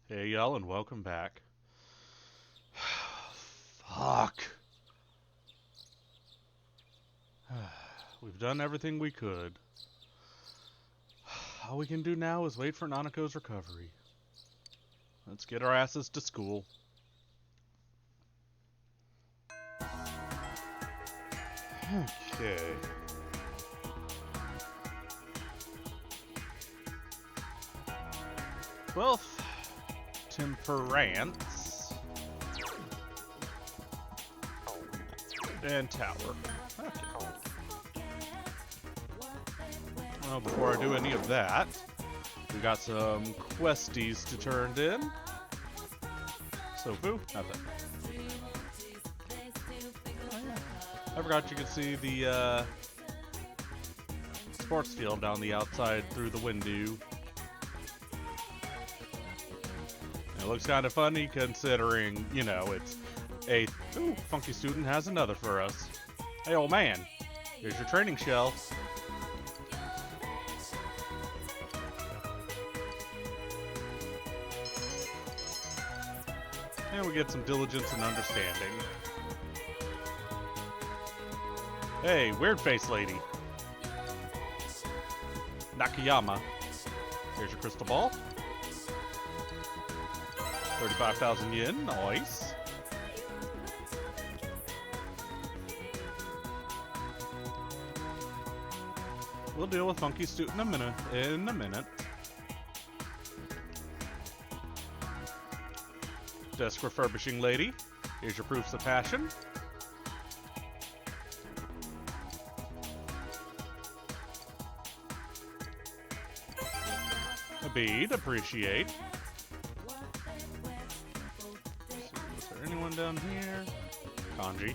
Hey y'all, and welcome back. Fuck. We've done everything we could. All we can do now is wait for Nanako's recovery. Let's get our asses to school. Okay. Twelfth Temperance and Tower. Okay. Well, before I do any of that, we got some questies to turn in. Sofu, nothing. Oh, yeah. I forgot you could see the sports field down the outside through the window. It looks kind of funny considering, you know, it's a... Ooh, Funky Student has another for us. Hey, old man, here's your training shell. And we get some diligence and understanding. Hey, weird face lady. Nakayama. Here's your crystal ball. 35,000 yen, nice. We'll deal with Funky Student in a minute. Desk refurbishing lady. Here's your proofs of passion. A bead, appreciate. Is there anyone down here? Kanji.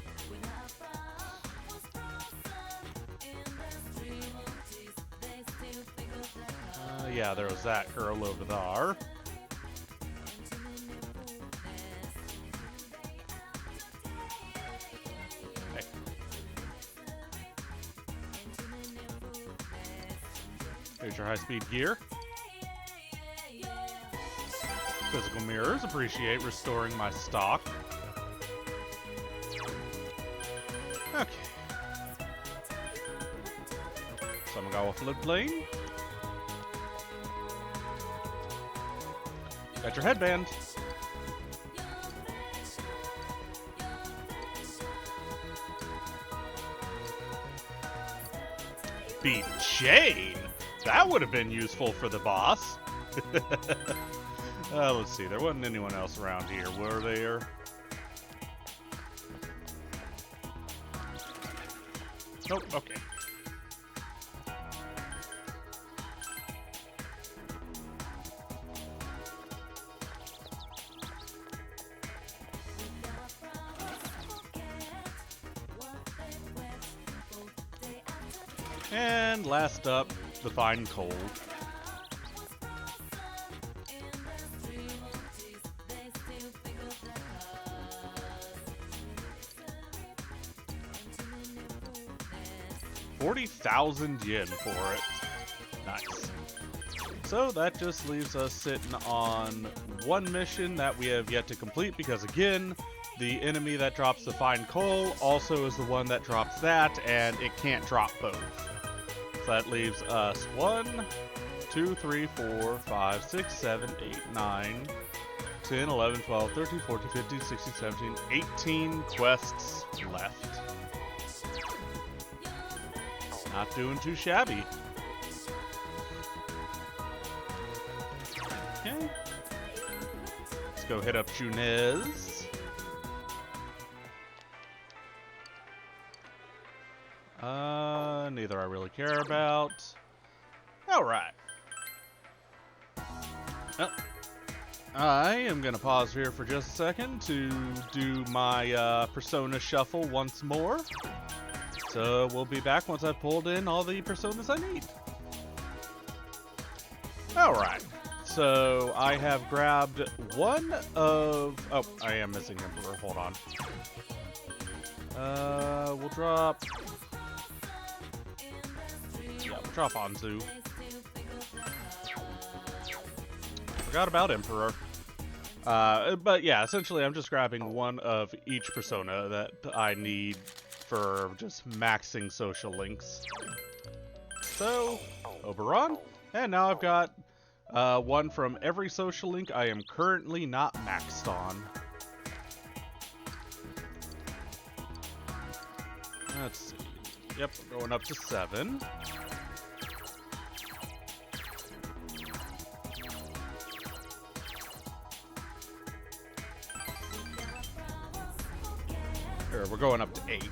Yeah, there was that girl over there. Hey. Here's your high-speed gear. Physical mirrors, appreciate restoring my stock. Okay. Samigawa floodplain. Got your headband. Beat chain? That would have been useful for the boss. Let's see, there wasn't anyone else around here, were there? Nope, okay. And last up, the fine cold. $40,000 for it. Nice. So that just leaves us sitting on one mission that we have yet to complete because, again, the enemy that drops the fine coal also is the one that drops that, and it can't drop both. So that leaves us 1, 2, 3, 4, 5, 6, 7, 8, 9, 10, 11, 12, 13, 14, 15, 16, 17, 18 quests left. Not doing too shabby. Okay. Let's go hit up Junez. Neither I really care about. Alright. Well, I am going to pause here for just a second to do my Persona shuffle once more. So we'll be back once I've pulled in all the personas I need. Alright, so I have grabbed one of... Oh, I am missing Emperor, hold on. We'll drop... Yeah, we'll drop Anzu. Forgot about Emperor. But yeah, essentially I'm just grabbing one of each persona that I need for just maxing social links. So, Oberon, and now I've got one from every social link I am currently not maxed on. Let's see. Yep, we're going up to 7. Here, we're going up to 8.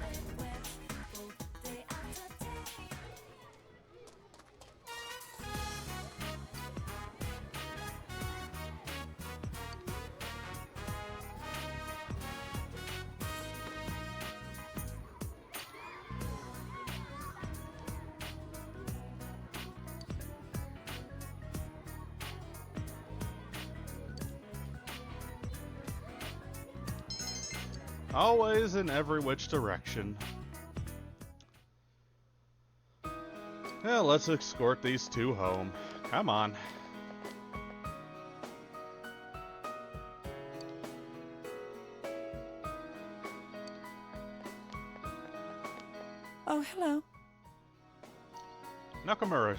Always in every which direction. Well, let's escort these two home. Come on. Oh, hello. Nakamura.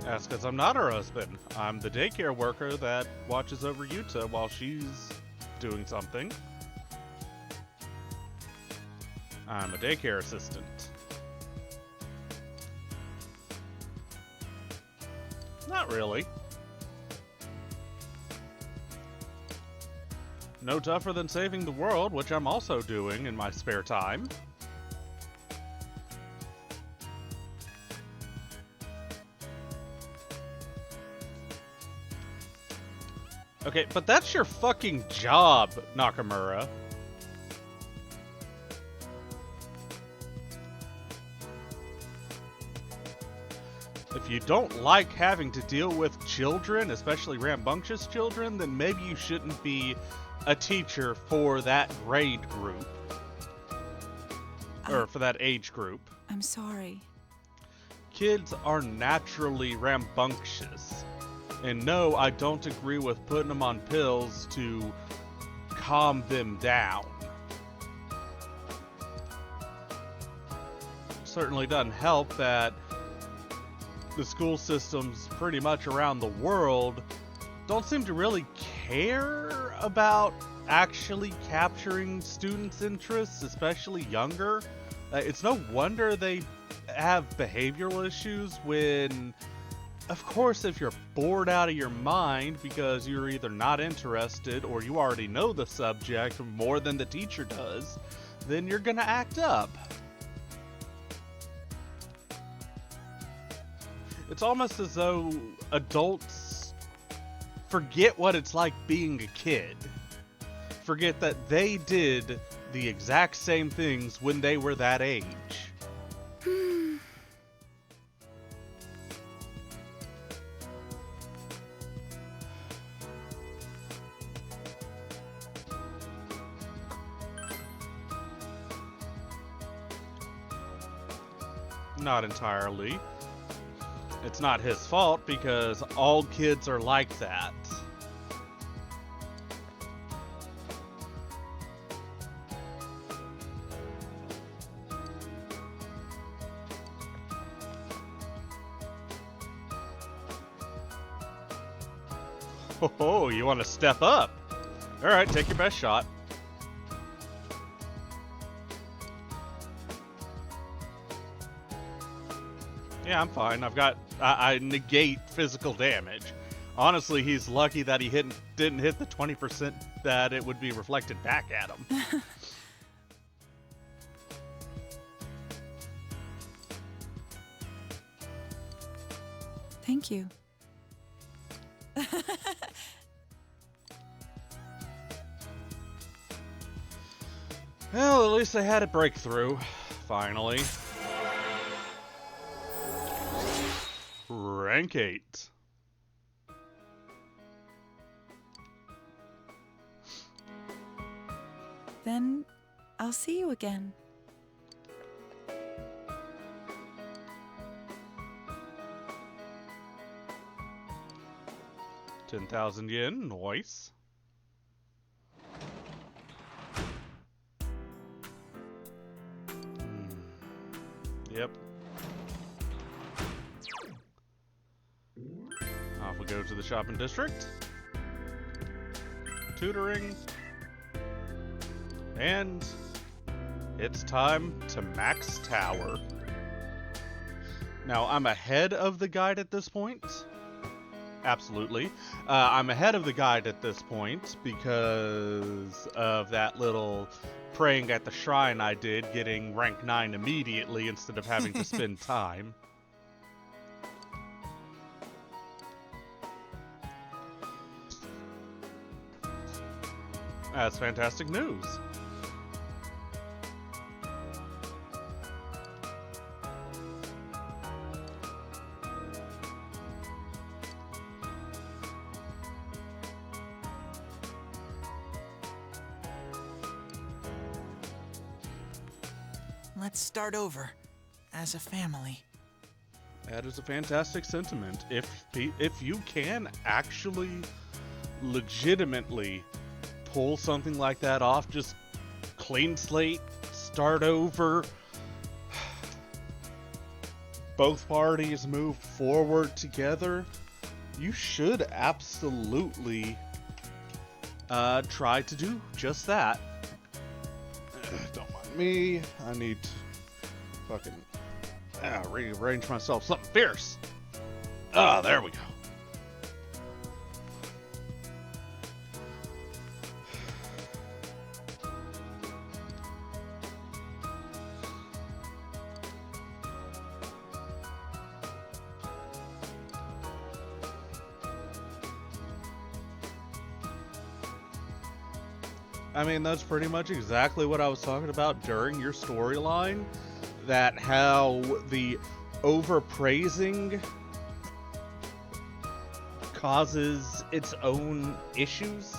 That's because I'm not her husband. I'm the daycare worker that watches over Yuta while she's doing something. I'm a daycare assistant. Not really. No tougher than saving the world, which I'm also doing in my spare time. Okay, but that's your fucking job, Nakamura. If you don't like having to deal with children, especially rambunctious children, then maybe you shouldn't be a teacher for that grade group. Or for that age group. I'm sorry. Kids are naturally rambunctious. And no, I don't agree with putting them on pills to calm them down. Certainly doesn't help that the school systems pretty much around the world don't seem to really care about actually capturing students' interests, especially younger. It's no wonder they have behavioral issues when, of course, if you're bored out of your mind because you're either not interested or you already know the subject more than the teacher does, then you're gonna act up. It's almost as though adults forget what it's like being a kid. Forget that they did the exact same things when they were that age. Not entirely. It's not his fault because all kids are like that. Oh, you want to step up? Alright, take your best shot. Yeah, I'm fine. I negate physical damage. Honestly, he's lucky that he didn't hit the 20% that it would be reflected back at him. Thank you. Well, at least they had a breakthrough, finally. Rank 8. Then I'll see you again. $10,000 yen, nice. Yep. Off we go to the shopping district. Tutoring. And it's time to max tower. Now, I'm ahead of the guide at this point. Absolutely. I'm ahead of the guide at this point because of that little praying at the shrine I did, getting rank 9 immediately instead of having to spend time. That's fantastic news. Let's start over, as a family. That is a fantastic sentiment. If you can actually legitimately pull something like that off, just clean slate, start over, both parties move forward together, you should absolutely try to do just that. Don't mind me. I need to fucking rearrange myself something fierce. Ah, there we go. I mean, that's pretty much exactly what I was talking about during your storyline. That how the overpraising causes its own issues.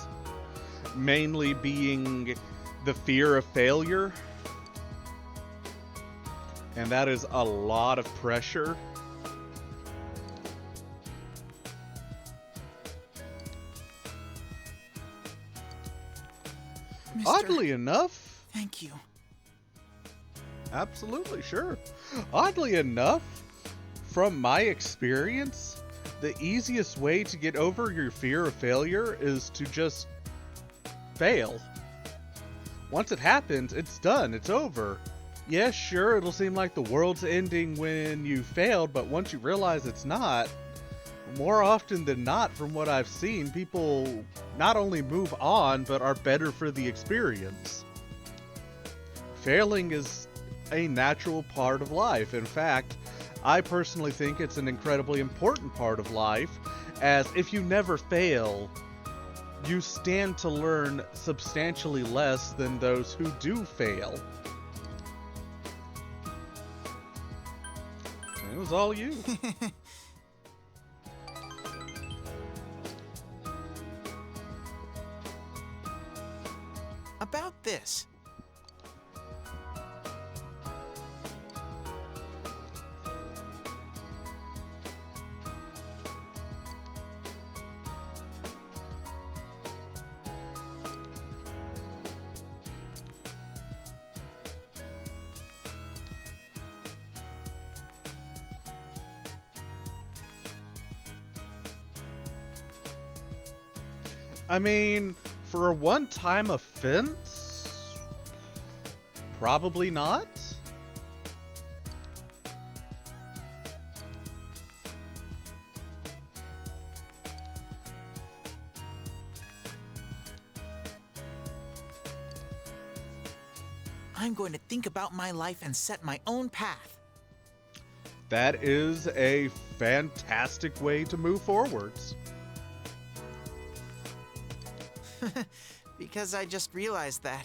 Mainly being the fear of failure. And that is a lot of pressure. Oddly enough... Thank you. Absolutely, sure. Oddly enough, from my experience, the easiest way to get over your fear of failure is to just fail. Once it happens, it's done. It's over. Yes, sure, it'll seem like the world's ending when you failed, but once you realize it's not, more often than not, from what I've seen, people not only move on, but are better for the experience. Failing is a natural part of life. In fact, I personally think it's an incredibly important part of life, as if you never fail, you stand to learn substantially less than those who do fail. It was all you. About this. I mean, for a one-time offense, probably not. I'm going to think about my life and set my own path. That is a fantastic way to move forwards. Because I just realized that.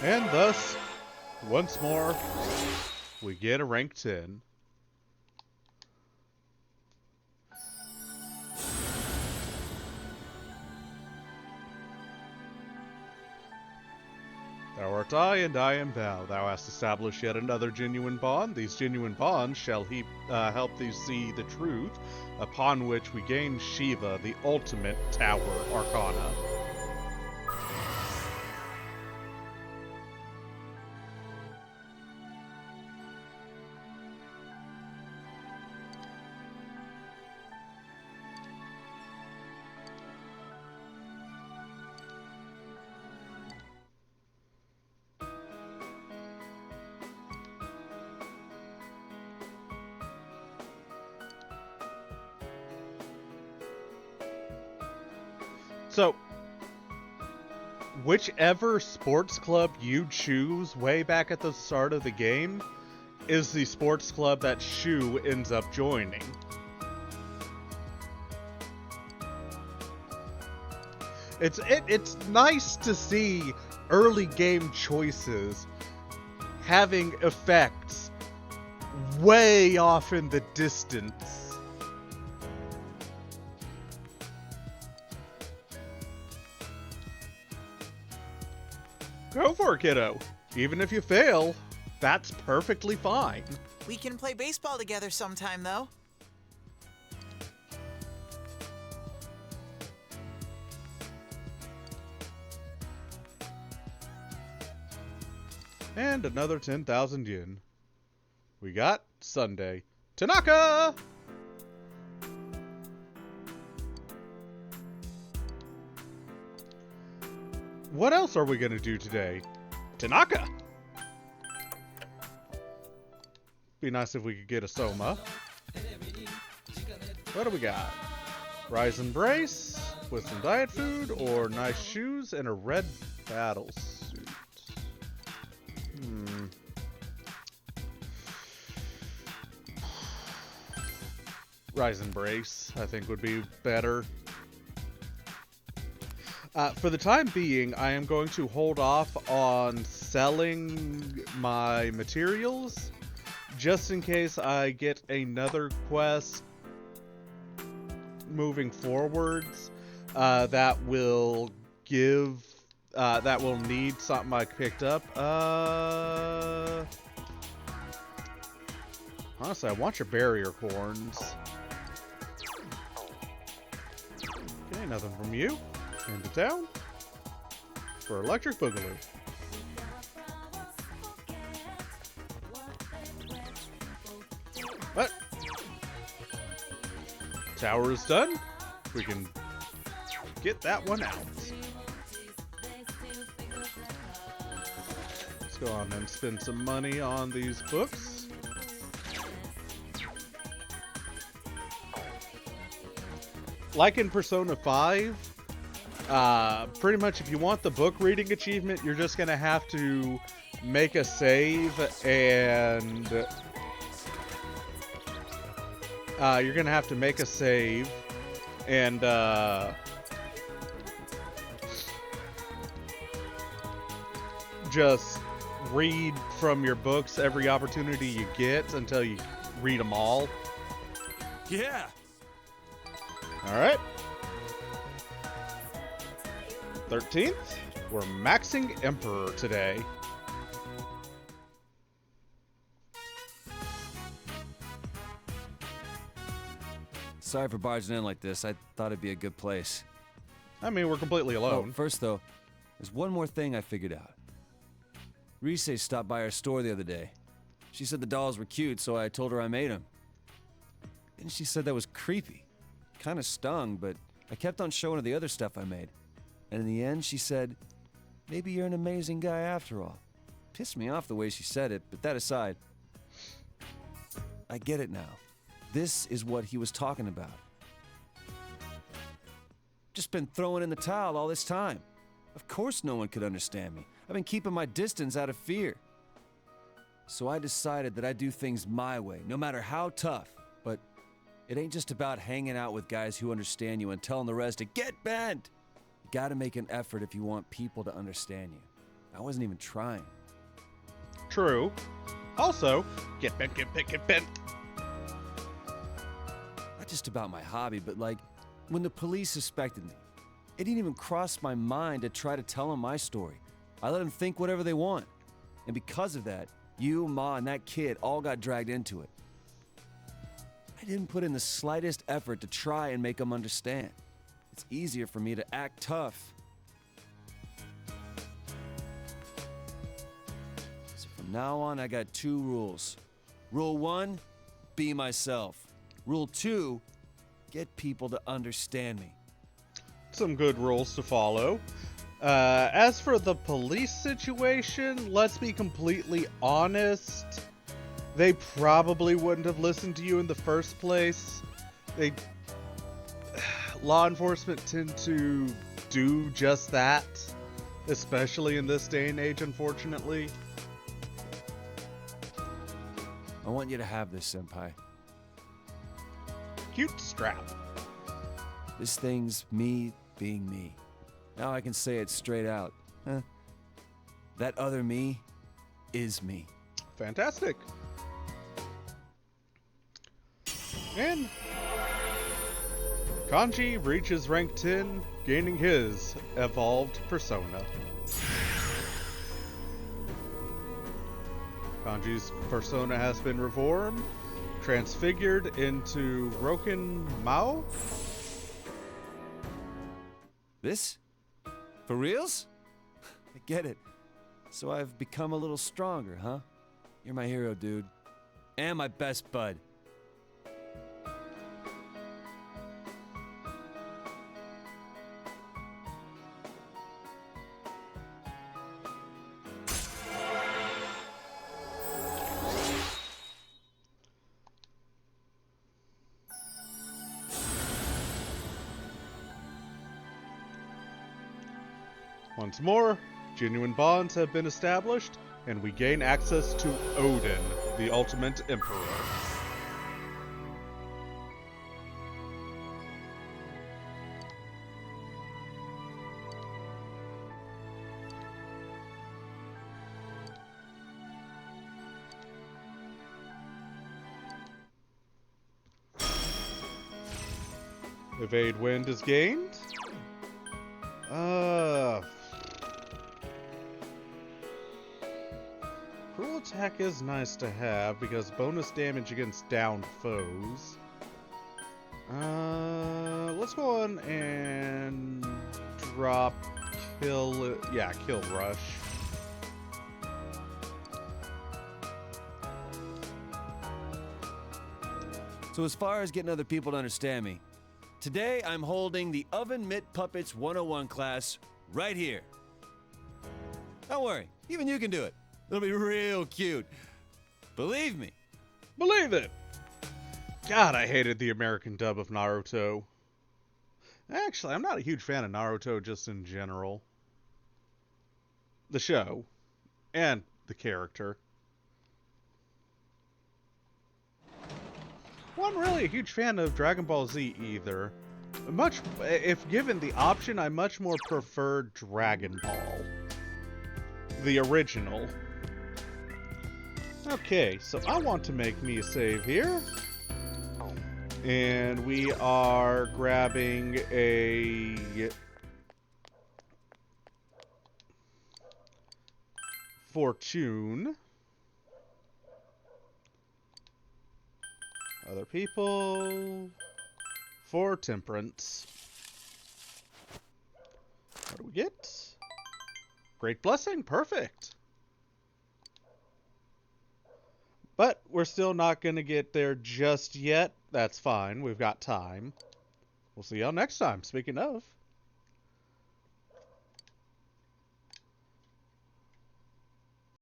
And thus, once more, we get a rank 10. Thou art I, and I am thou. Thou hast established yet another genuine bond. These genuine bonds shall help thee see the truth, upon which we gain Shiva, the ultimate Tower Arcana. So, whichever sports club you choose way back at the start of the game is the sports club that Shu ends up joining. It's nice to see early game choices having effects way off in the distance. Go for it, kiddo. Even if you fail, that's perfectly fine. We can play baseball together sometime, though. And another 10,000 yen. We got Sunday. Tanaka! What else are we going to do today? Tanaka! Be nice if we could get a Soma. What do we got? Rise and Brace with some diet food, or nice shoes and a red battle suit. Rise and Brace, I think, would be better. For the time being, I am going to hold off on selling my materials, just in case I get another quest moving forwards that will need something I picked up. Honestly, I want your barrier horns. Okay, nothing from you. Into town for Electric Boogaloo. What? Tower is done. We can get that one out. Let's go on and spend some money on these books. Like in Persona 5, pretty much if you want the book reading achievement, you're just gonna have to make a save and just read from your books every opportunity you get until you read them all. Yeah. Alright. 13th, we're maxing Emperor today. Sorry for barging in like this. I thought it'd be a good place. I mean, we're completely alone. Oh, first though, there's one more thing I figured out. Rise stopped by our store the other day. She said the dolls were cute, so I told her I made them. And she said that was creepy. Kinda stung, but I kept on showing her the other stuff I made. And in the end, she said, maybe you're an amazing guy after all. Pissed me off the way she said it, but that aside, I get it now. This is what he was talking about. Just been throwing in the towel all this time. Of course no one could understand me. I've been keeping my distance out of fear. So I decided that I'd do things my way, no matter how tough. But it ain't just about hanging out with guys who understand you and telling the rest to get bent. You gotta make an effort if you want people to understand you. I wasn't even trying. True. Also, get bent, get bent, get bent. Not just about my hobby, but like, when the police suspected me, it didn't even cross my mind to try to tell them my story. I let them think whatever they want. And because of that, you, Ma, and that kid all got dragged into it. I didn't put in the slightest effort to try and make them understand. It's easier for me to act tough. So from now on, I got 2 rules. Rule 1, be myself. Rule 2, get people to understand me. Some good rules to follow. As for the police situation, let's be completely honest. They probably wouldn't have listened to you in the first place. Law enforcement tend to do just that, especially in this day and age, unfortunately. I want you to have this, Senpai. Cute strap. This thing's me being me. Now I can say it straight out. That other me is me. Fantastic. And Kanji reaches rank 10, gaining his evolved persona. Kanji's persona has been reformed, transfigured into Roken Mao. This? For reals? I get it. So I've become a little stronger, huh? You're my hero, dude. And my best bud. Once more, genuine bonds have been established, and we gain access to Odin, the Ultimate Emperor. Evade Wind is gained. Cruel Attack is nice to have because bonus damage against downed foes. Let's go on and drop Kill Rush. So as far as getting other people to understand me, today I'm holding the Oven Mitt Puppets 101 class right here. Don't worry, even you can do it. It'll be real cute. Believe me. Believe it! God, I hated the American dub of Naruto. Actually, I'm not a huge fan of Naruto just in general. The show. And the character. Wasn't really a huge fan of Dragon Ball Z either. If given the option, I much more prefer Dragon Ball. The original. Okay, so I want to make me a save here. And we are grabbing a Fortune. Other people for Temperance. What do we get? Great Blessing, perfect. But we're still not going to get there just yet. That's fine. We've got time. We'll see y'all next time. Speaking of...